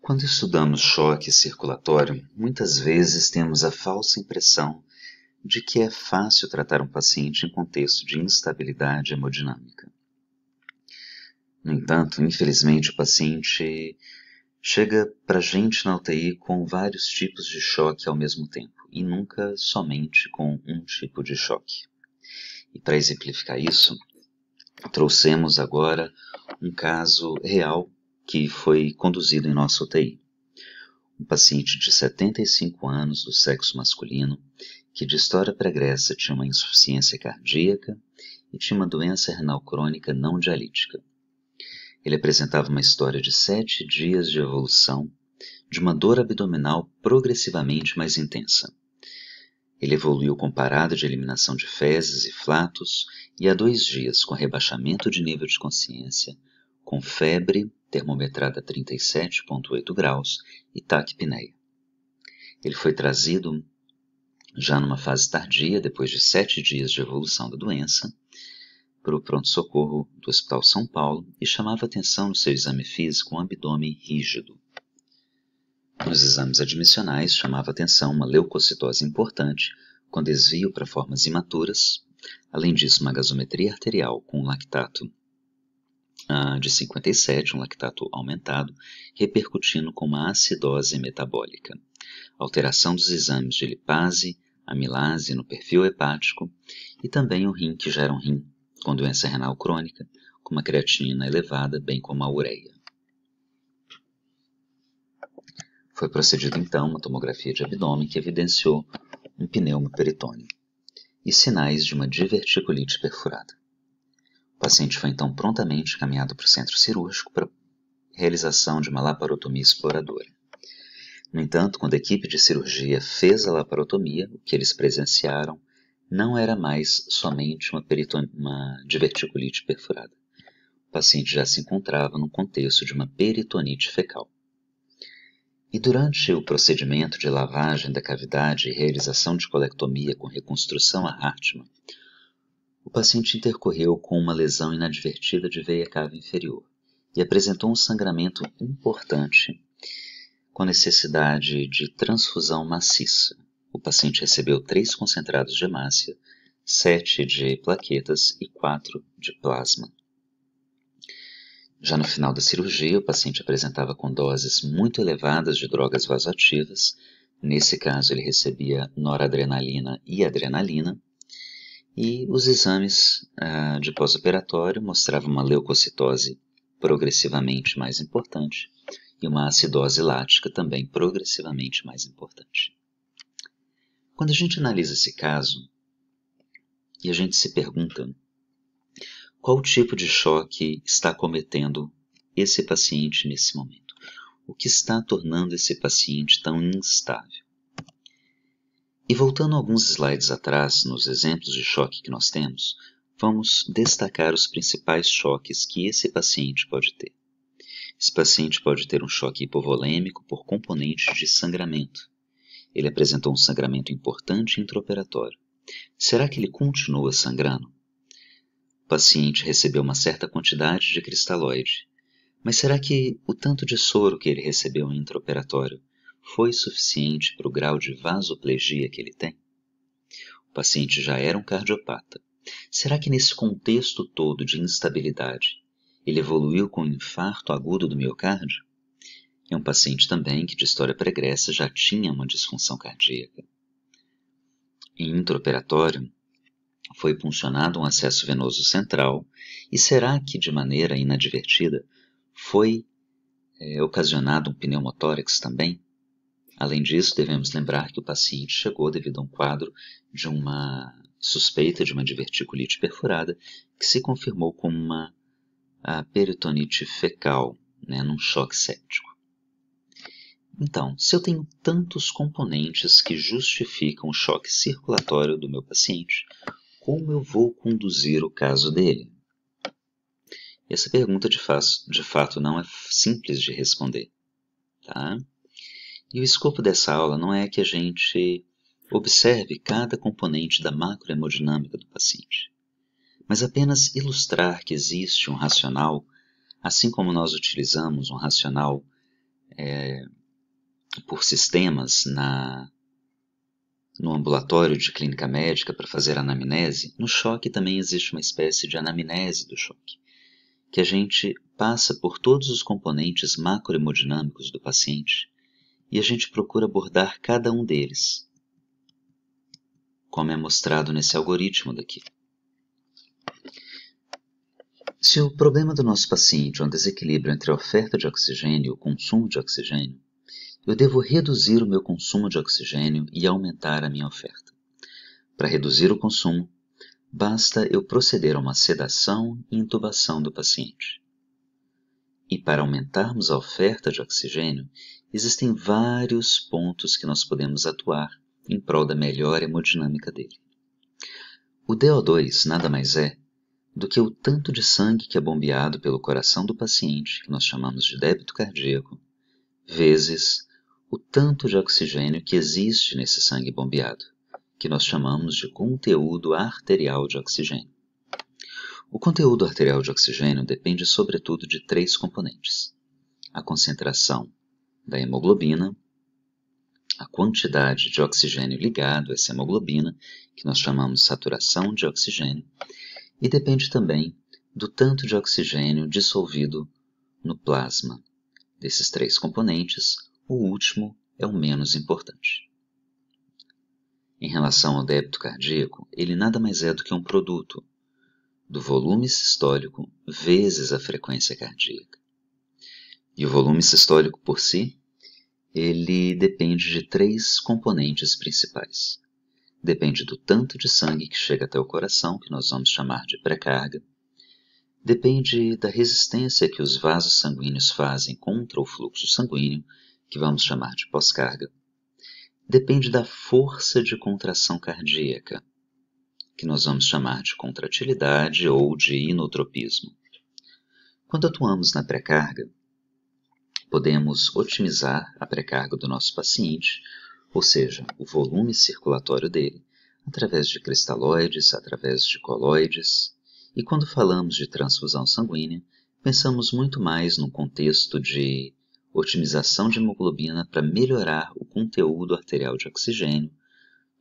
Quando estudamos choque circulatório, muitas vezes temos a falsa impressão de que é fácil tratar um paciente em contexto de instabilidade hemodinâmica. No entanto, infelizmente, o paciente chega para a gente na UTI com vários tipos de choque ao mesmo tempo, e nunca somente com um tipo de choque. E para exemplificar isso, trouxemos agora um caso real que foi conduzido em nossa UTI. Um paciente de 75 anos, do sexo masculino, que de história pregressa tinha uma insuficiência cardíaca e tinha uma doença renal crônica não dialítica. Ele apresentava uma história de 7 dias de evolução, de uma dor abdominal progressivamente mais intensa. Ele evoluiu com parada de eliminação de fezes e flatos e há 2 dias com rebaixamento de nível de consciência, com febre termometrada a 37,8 graus e taquipneia. Ele foi trazido já numa fase tardia, depois de 7 dias de evolução da doença, para o pronto-socorro do Hospital São Paulo e chamava atenção no seu exame físico um abdômen rígido. Nos exames admissionais chamava atenção uma leucocitose importante, com desvio para formas imaturas, além disso uma gasometria arterial com um lactato de 57, um lactato aumentado, repercutindo com uma acidose metabólica, alteração dos exames de lipase, amilase no perfil hepático e também o rim, que já era um rim com doença renal crônica, com uma creatinina elevada, bem como a ureia. Foi procedida então uma tomografia de abdômen que evidenciou um pneuma peritônio e sinais de uma diverticulite perfurada. O paciente foi então prontamente encaminhado para o centro cirúrgico para realização de uma laparotomia exploradora. No entanto, quando a equipe de cirurgia fez a laparotomia, o que eles presenciaram não era mais somente uma diverticulite perfurada. O paciente já se encontrava no contexto de uma peritonite fecal. E durante o procedimento de lavagem da cavidade e realização de colectomia com reconstrução a Hartmann, o paciente intercorreu com uma lesão inadvertida de veia cava inferior e apresentou um sangramento importante com necessidade de transfusão maciça. O paciente recebeu 3 concentrados de hemácia, 7 de plaquetas e 4 de plasma. Já no final da cirurgia, o paciente apresentava com doses muito elevadas de drogas vasoativas. Nesse caso, ele recebia noradrenalina e adrenalina. E os exames de pós-operatório mostravam uma leucocitose progressivamente mais importante e uma acidose lática também progressivamente mais importante. Quando a gente analisa esse caso e a gente se pergunta qual tipo de choque está cometendo esse paciente nesse momento, o que está tornando esse paciente tão instável. E voltando alguns slides atrás, nos exemplos de choque que nós temos, vamos destacar os principais choques que esse paciente pode ter. Esse paciente pode ter um choque hipovolêmico por componente de sangramento. Ele apresentou um sangramento importante intraoperatório. Será que ele continua sangrando? O paciente recebeu uma certa quantidade de cristalóide. Mas será que o tanto de soro que ele recebeu intraoperatório foi suficiente para o grau de vasoplegia que ele tem? O paciente já era um cardiopata. Será que nesse contexto todo de instabilidade, ele evoluiu com um infarto agudo do miocárdio? É um paciente também que de história pregressa já tinha uma disfunção cardíaca. Em intraoperatório, foi puncionado um acesso venoso central e será que de maneira inadvertida foi ocasionado um pneumotórax também? Além disso, devemos lembrar que o paciente chegou devido a um quadro de uma suspeita de uma diverticulite perfurada que se confirmou como uma peritonite fecal, num choque séptico. Então, se eu tenho tantos componentes que justificam o choque circulatório do meu paciente, como eu vou conduzir o caso dele? Essa pergunta de fato não é simples de responder, tá? E o escopo dessa aula não é que a gente observe cada componente da macrohemodinâmica do paciente, mas apenas ilustrar que existe um racional, assim como nós utilizamos um racional por sistemas no ambulatório de clínica médica para fazer anamnese, no choque também existe uma espécie de anamnese do choque, que a gente passa por todos os componentes macrohemodinâmicos do paciente e a gente procura abordar cada um deles, como é mostrado nesse algoritmo daqui. Se o problema do nosso paciente é um desequilíbrio entre a oferta de oxigênio e o consumo de oxigênio, eu devo reduzir o meu consumo de oxigênio e aumentar a minha oferta. Para reduzir o consumo, basta eu proceder a uma sedação e intubação do paciente. E para aumentarmos a oferta de oxigênio, existem vários pontos que nós podemos atuar em prol da melhor hemodinâmica dele. O DO2 nada mais é do que o tanto de sangue que é bombeado pelo coração do paciente, que nós chamamos de débito cardíaco, vezes o tanto de oxigênio que existe nesse sangue bombeado, que nós chamamos de conteúdo arterial de oxigênio. O conteúdo arterial de oxigênio depende sobretudo de 3 componentes: a concentração da hemoglobina, a quantidade de oxigênio ligado a essa hemoglobina, que nós chamamos de saturação de oxigênio, e depende também do tanto de oxigênio dissolvido no plasma. Desses 3 componentes, o último é o menos importante. Em relação ao débito cardíaco, ele nada mais é do que um produto do volume sistólico vezes a frequência cardíaca. E o volume sistólico por si, ele depende de 3 componentes principais. Depende do tanto de sangue que chega até o coração, que nós vamos chamar de pré-carga. Depende da resistência que os vasos sanguíneos fazem contra o fluxo sanguíneo, que vamos chamar de pós-carga. Depende da força de contração cardíaca, que nós vamos chamar de contratilidade ou de inotropismo. Quando atuamos na pré-carga, podemos otimizar a pré-carga do nosso paciente, ou seja, o volume circulatório dele, através de cristalóides, através de coloides. E quando falamos de transfusão sanguínea, pensamos muito mais num contexto de otimização de hemoglobina para melhorar o conteúdo arterial de oxigênio,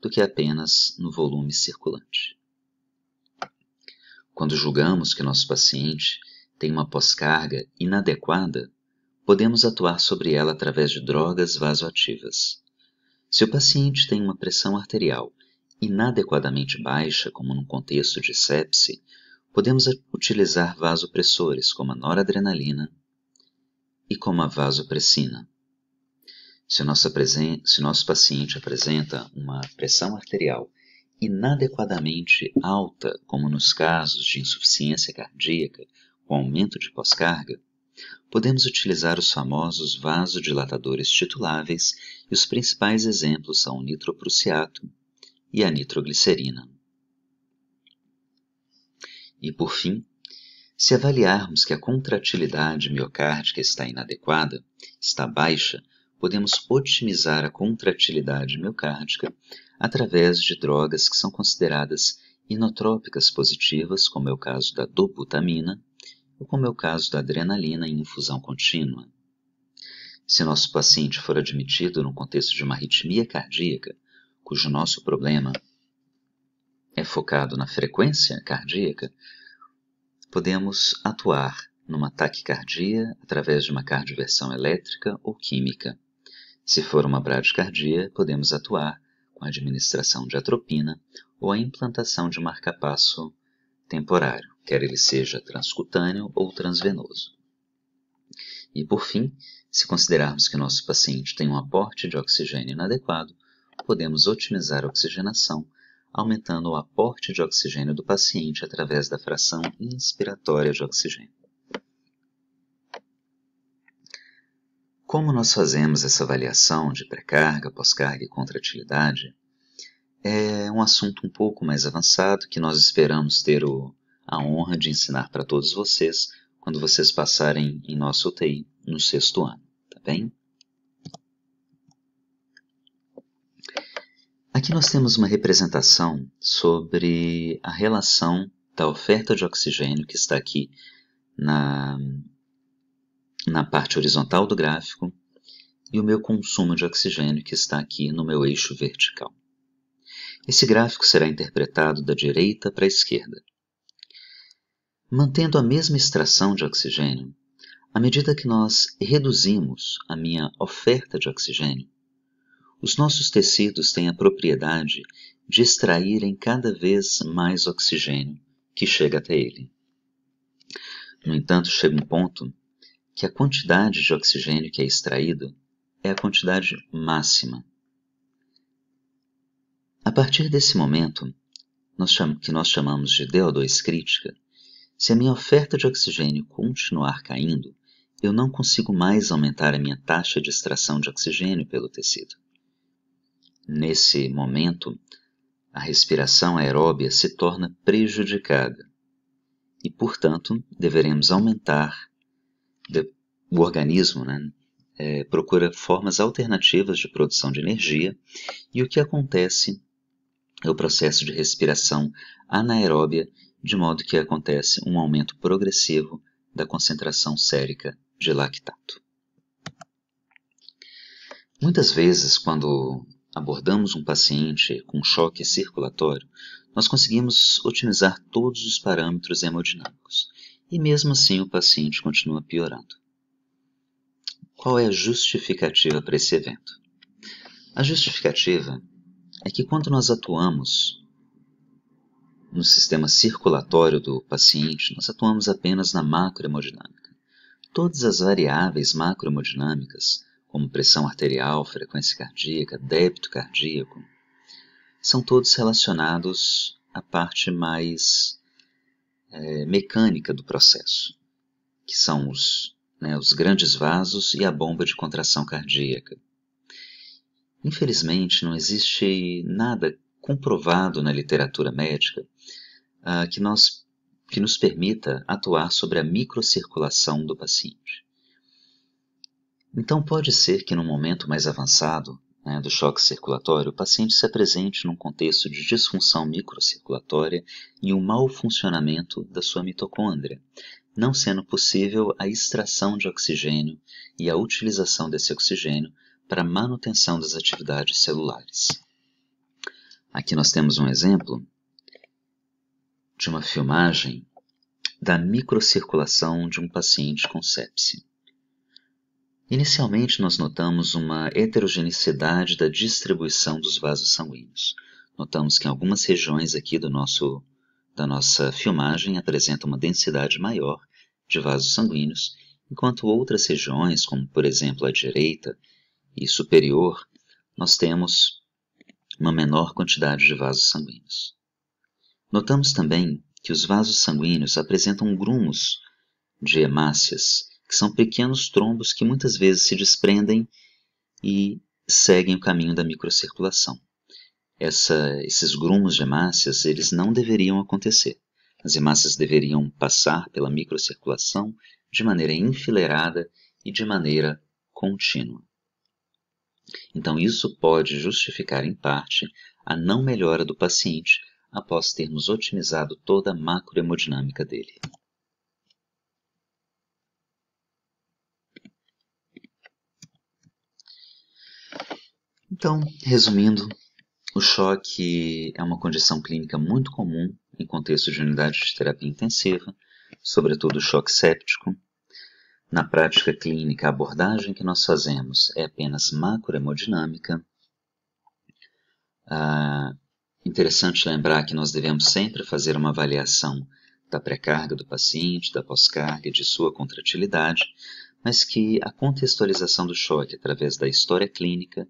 do que apenas no volume circulante. Quando julgamos que nosso paciente tem uma pós-carga inadequada, podemos atuar sobre ela através de drogas vasoativas. Se o paciente tem uma pressão arterial inadequadamente baixa, como num contexto de sepse, podemos utilizar vasopressores como a noradrenalina e como a vasopressina. Se o nosso paciente apresenta uma pressão arterial inadequadamente alta, como nos casos de insuficiência cardíaca com aumento de pós-carga, podemos utilizar os famosos vasodilatadores tituláveis e os principais exemplos são o nitroprussiato e a nitroglicerina. E por fim, se avaliarmos que a contratilidade miocárdica está inadequada, está baixa, podemos otimizar a contratilidade miocárdica através de drogas que são consideradas inotrópicas positivas, como é o caso da dobutamina, ou como é o caso da adrenalina em infusão contínua. Se nosso paciente for admitido no contexto de uma arritmia cardíaca, cujo nosso problema é focado na frequência cardíaca, podemos atuar numa taquicardia através de uma cardioversão elétrica ou química. Se for uma bradicardia, podemos atuar com a administração de atropina ou a implantação de marcapasso temporário, quer ele seja transcutâneo ou transvenoso. E por fim, se considerarmos que nosso paciente tem um aporte de oxigênio inadequado, podemos otimizar a oxigenação, aumentando o aporte de oxigênio do paciente através da fração inspiratória de oxigênio. Como nós fazemos essa avaliação de pré-carga, pós-carga e contratilidade, é um assunto um pouco mais avançado que nós esperamos ter a honra de ensinar para todos vocês quando vocês passarem em nossa UTI no 6º ano, tá bem? Aqui nós temos uma representação sobre a relação da oferta de oxigênio que está aqui na parte horizontal do gráfico e o meu consumo de oxigênio, que está aqui no meu eixo vertical. Esse gráfico será interpretado da direita para a esquerda. Mantendo a mesma extração de oxigênio, à medida que nós reduzimos a minha oferta de oxigênio, os nossos tecidos têm a propriedade de extraírem cada vez mais oxigênio que chega até ele. No entanto, chega um ponto que a quantidade de oxigênio que é extraído é a quantidade máxima. A partir desse momento, que nós chamamos de DO2 crítica, se a minha oferta de oxigênio continuar caindo, eu não consigo mais aumentar a minha taxa de extração de oxigênio pelo tecido. Nesse momento, a respiração aeróbia se torna prejudicada e, portanto, deveremos aumentar. O organismo procura formas alternativas de produção de energia e o que acontece é o processo de respiração anaeróbia, de modo que acontece um aumento progressivo da concentração sérica de lactato. Muitas vezes, quando abordamos um paciente com choque circulatório, nós conseguimos otimizar todos os parâmetros hemodinâmicos e mesmo assim o paciente continua piorando. Qual é a justificativa para esse evento? A justificativa é que quando nós atuamos no sistema circulatório do paciente, nós atuamos apenas na macrohemodinâmica. Todas as variáveis macrohemodinâmicas, como pressão arterial, frequência cardíaca, débito cardíaco, são todos relacionados à parte mais mecânica do processo, que são os grandes vasos e a bomba de contração cardíaca. Infelizmente, não existe nada comprovado na literatura médica que nos permita atuar sobre a microcirculação do paciente. Então, pode ser que no momento mais avançado do choque circulatório, o paciente se apresente num contexto de disfunção microcirculatória e um mau funcionamento da sua mitocôndria, não sendo possível a extração de oxigênio e a utilização desse oxigênio para a manutenção das atividades celulares. Aqui nós temos um exemplo de uma filmagem da microcirculação de um paciente com sepse. Inicialmente, nós notamos uma heterogeneidade da distribuição dos vasos sanguíneos. Notamos que em algumas regiões aqui da nossa filmagem apresentam uma densidade maior de vasos sanguíneos, enquanto outras regiões, como por exemplo a direita e superior, nós temos uma menor quantidade de vasos sanguíneos. Notamos também que os vasos sanguíneos apresentam grumos de hemácias, que são pequenos trombos que muitas vezes se desprendem e seguem o caminho da microcirculação. Esses grumos de hemácias, eles não deveriam acontecer. As hemácias deveriam passar pela microcirculação de maneira enfileirada e de maneira contínua. Então, isso pode justificar, em parte, a não melhora do paciente após termos otimizado toda a macrohemodinâmica dele. Então, resumindo, o choque é uma condição clínica muito comum em contexto de unidade de terapia intensiva, sobretudo o choque séptico. Na prática clínica, a abordagem que nós fazemos é apenas macrohemodinâmica. Interessante lembrar que nós devemos sempre fazer uma avaliação da pré-carga do paciente, da pós-carga e de sua contratilidade, mas que a contextualização do choque através da história clínica,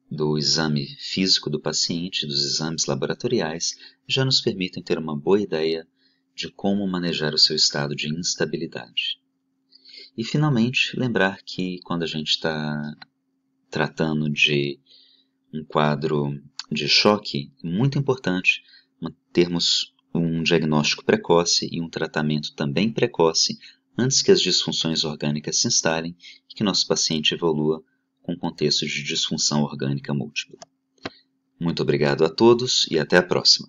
do exame físico do paciente, dos exames laboratoriais, já nos permitem ter uma boa ideia de como manejar o seu estado de instabilidade. E, finalmente, lembrar que quando a gente está tratando de um quadro de choque, é muito importante termos um diagnóstico precoce e um tratamento também precoce antes que as disfunções orgânicas se instalem e que nosso paciente evolua com contexto de disfunção orgânica múltipla. Muito obrigado a todos e até a próxima.